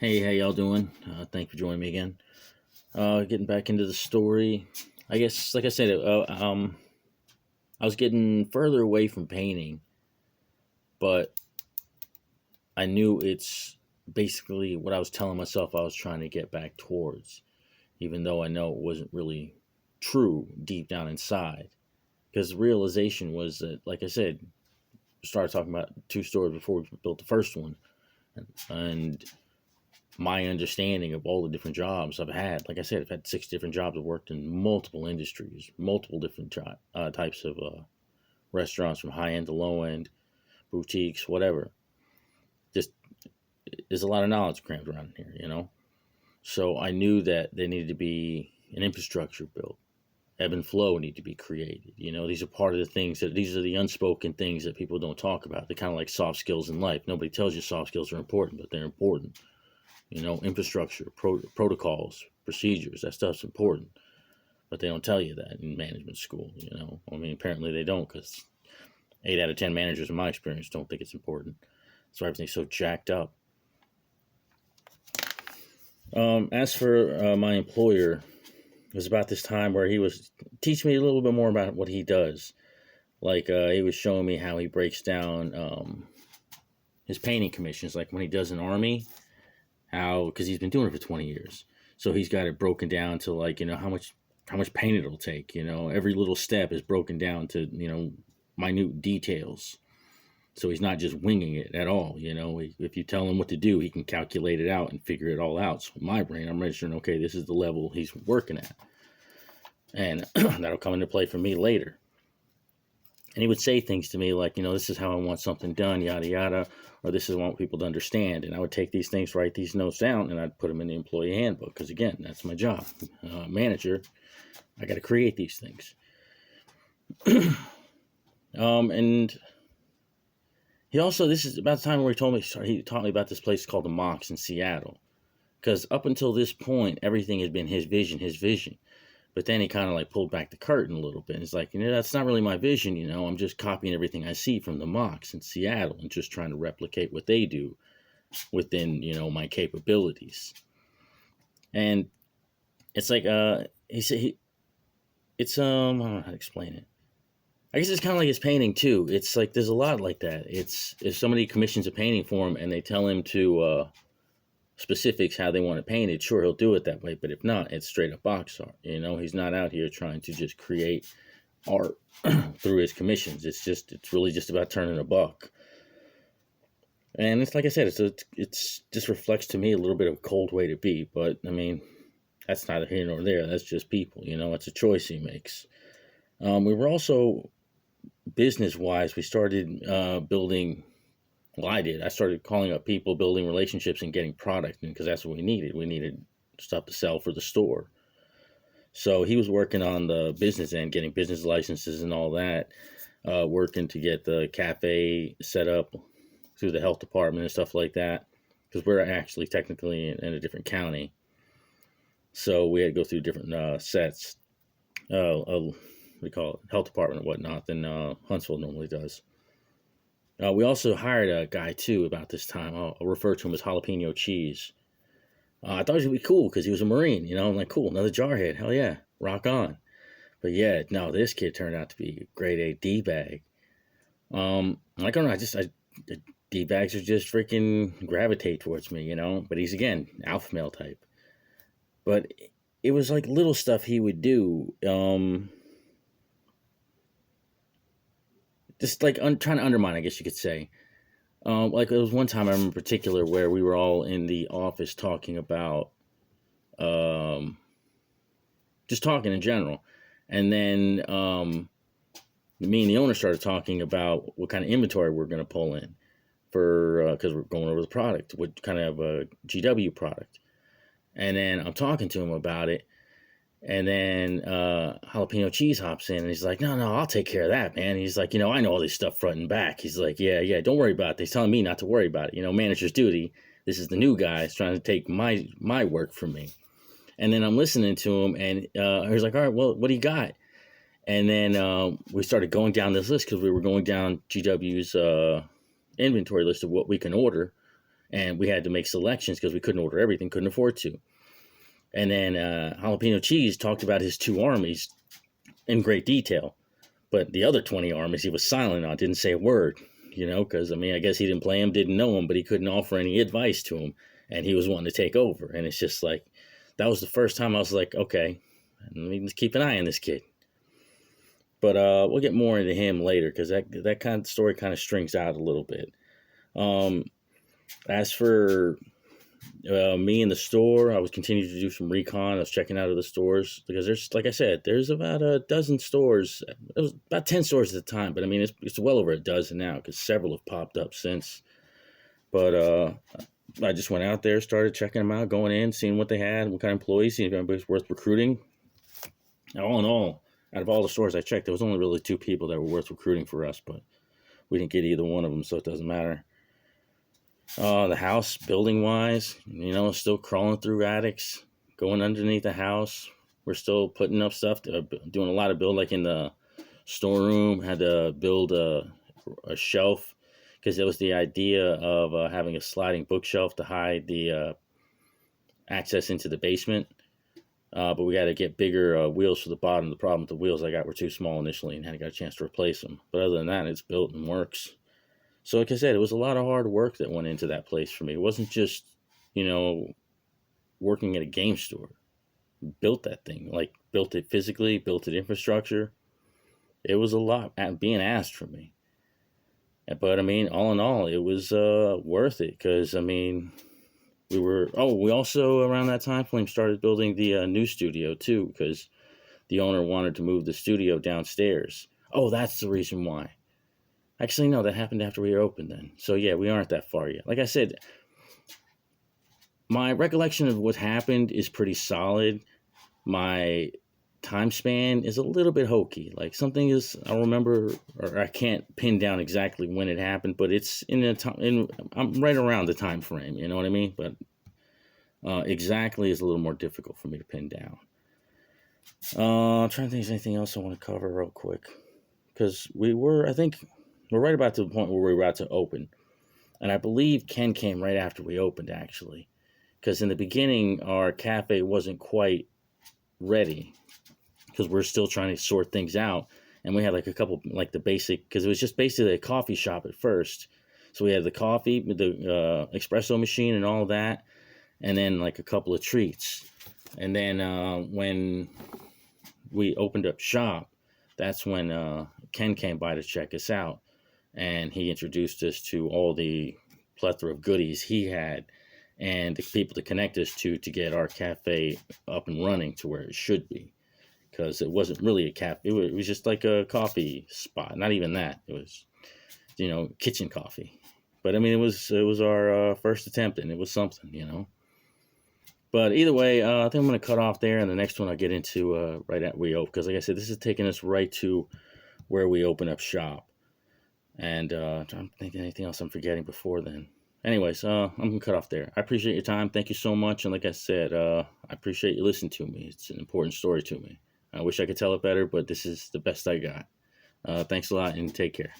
Hey, how y'all doing? Thanks for joining me again. Getting back into the story. I guess, like I said, I was getting further away from painting, but I knew it's basically what I was telling myself I was trying to get back towards, even though I know it wasn't really true deep down inside. Because the realization was that, like I said, we started talking about two stories before we built the first one, and my understanding of all the different jobs I've had. Like I said, I've had six different jobs. I've worked in multiple industries, multiple different types of restaurants, from high end to low end, boutiques, whatever. Just there's a lot of knowledge crammed around here. So I knew that there needed to be an infrastructure built. Ebb and flow need to be created. These are part of the things these are the unspoken things that people don't talk about. They're kind of like soft skills in life. Nobody tells you soft skills are important, but they're important. Infrastructure, protocols, procedures, that stuff's important. But they don't tell you that in management school. I mean, apparently they don't, because 8 out of 10 managers, in my experience, don't think it's important. That's why everything's so jacked up. As for my employer, it was about this time where he was teaching me a little bit more about what he does. Like, he was showing me how he breaks down his painting commissions, like when he does an army, because he's been doing it for 20 years. So he's got it broken down to, like, how much paint it'll take. Every little step is broken down to, minute details. So he's not just winging it at all. If you tell him what to do, he can calculate it out and figure it all out. So in my brain, I'm registering, okay, this is the level he's working at. And that'll come into play for me later. And he would say things to me like, this is how I want something done, yada, yada, or this is what I want people to understand. And I would take these things, write these notes down, and I'd put them in the employee handbook. Because, again, that's my job. Manager, I got to create these things. And he also, this is about the time where he taught me about this place called the Mox in Seattle. Because up until this point, everything has been his vision. But then he kind of like pulled back the curtain a little bit. It's like, that's not really my vision. I'm just copying everything I see from the Mox in Seattle and just trying to replicate what they do within, my capabilities. And it's like, he said, it's, I don't know how to explain it. I guess it's kind of like his painting too. It's like, there's a lot like that. It's, if somebody commissions a painting for him and they tell him to, specifics how they want to paint it, sure, he'll do it that way. But if not, it's straight up box art. He's not out here trying to just create art through his commissions. It's really just about turning a buck. And it's like I said, it's just reflects to me a little bit of a cold way to be. But I mean, that's neither here nor there. That's just people. It's a choice he makes. We were also, business wise, we started building. Well, I did. I started calling up people, building relationships, and getting product, because that's what we needed. We needed stuff to sell for the store. So he was working on the business end, getting business licenses and all that, working to get the cafe set up through the health department and stuff like that, because we're actually technically in a different county. So we had to go through different sets, we call it health department and whatnot, than Huntsville normally does. We also hired a guy, too, about this time. I'll refer to him as Jalapeno Cheese. I thought he would be cool because he was a Marine. I'm like, cool, another jarhead. Hell yeah, rock on. But yeah, no, this kid turned out to be a grade A D-bag. I don't know, D-bags are just freaking gravitate towards me, But he's, again, alpha male type. But it was like little stuff he would do. Just like trying to undermine, I guess you could say. Like there was one time I remember in particular where we were all in the office talking about, just talking in general. And then me and the owner started talking about what kind of inventory we're going to pull in for, because we're going over the product, what kind of a GW product. And then I'm talking to him about it. And then Jalapeno Cheese hops in and he's like, no, I'll take care of that, man. He's like, I know all this stuff front and back. He's like, yeah, don't worry about it. He's telling me not to worry about it. Manager's duty. This is the new guy. He's trying to take my work from me. And then I'm listening to him and he's like, all right, well, what do you got? And then we started going down this list because we were going down GW's inventory list of what we can order. and we had to make selections because we couldn't order everything, couldn't afford to. And then Jalapeno Cheese talked about his 2 armies in great detail, but the other 20 armies he was silent on, didn't say a word, because I mean, I guess he didn't play him, didn't know him, but he couldn't offer any advice to him, and he was wanting to take over. And it's just like, that was the first time I was like, okay, let me just keep an eye on this kid. But we'll get more into him later, because that kind of story kind of strings out a little bit. As for me in the store, I was continuing to do some recon. I was checking out of the stores, because there's, like I said, there's about a dozen stores. It was about 10 stores at the time, but I mean, it's well over a dozen now, because several have popped up since. But I just went out there, started checking them out, going in, seeing what they had, what kind of employees, seeing if anybody's worth recruiting. And all in all, out of all the stores I checked, there was only really 2 people that were worth recruiting for us, but we didn't get either one of them, so it doesn't matter. The house, building wise, still crawling through attics, going underneath the house. We're still putting up stuff, doing a lot of build, like in the storeroom. Had to build a shelf, because it was the idea of having a sliding bookshelf to hide the access into the basement. But we got to get bigger wheels for the bottom. The problem with the wheels I got were too small initially, and hadn't got a chance to replace them. But other than that, it's built and works. So like I said, it was a lot of hard work that went into that place for me. It wasn't just, working at a game store. Built that thing, like built it physically, built it infrastructure. It was a lot being asked from me. But I mean, all in all, it was worth it, because I mean, we also around that time frame started building the new studio too, because the owner wanted to move the studio downstairs. Oh, that's the reason why. Actually, no, that happened after we were open then. So yeah, we aren't that far yet. Like I said, my recollection of what happened is pretty solid. My time span is a little bit hokey. Like something is, I remember, or I can't pin down exactly when it happened, but it's I'm right around the time frame. You know what I mean? But exactly is a little more difficult for me to pin down. I'm trying to think if there's anything else I want to cover real quick, because I think we're right about to the point where we were about to open, and I believe Ken came right after we opened, actually, because in the beginning our cafe wasn't quite ready, because we're still trying to sort things out, and we had like a couple, like the basic, because it was just basically a coffee shop at first. So we had the coffee, the espresso machine and all that, and then like a couple of treats. And then when we opened up shop, that's when Ken came by to check us out, and he introduced us to all the plethora of goodies he had, and the people to connect us to get our cafe up and running to where it should be. Because it wasn't really a cafe, it was just like a coffee spot. Not even that. It was, kitchen coffee. But I mean, it was our first attempt, and it was something. But either way, I think I'm going to cut off there, and the next one I'll get into right at we open. Because like I said, this is taking us right to where we open up shop. And I'm thinking anything else I'm forgetting before then. Anyways, I'm going to cut off there. I appreciate your time. Thank you so much. And like I said, I appreciate you listening to me. It's an important story to me. I wish I could tell it better, but this is the best I got. Thanks a lot, and take care.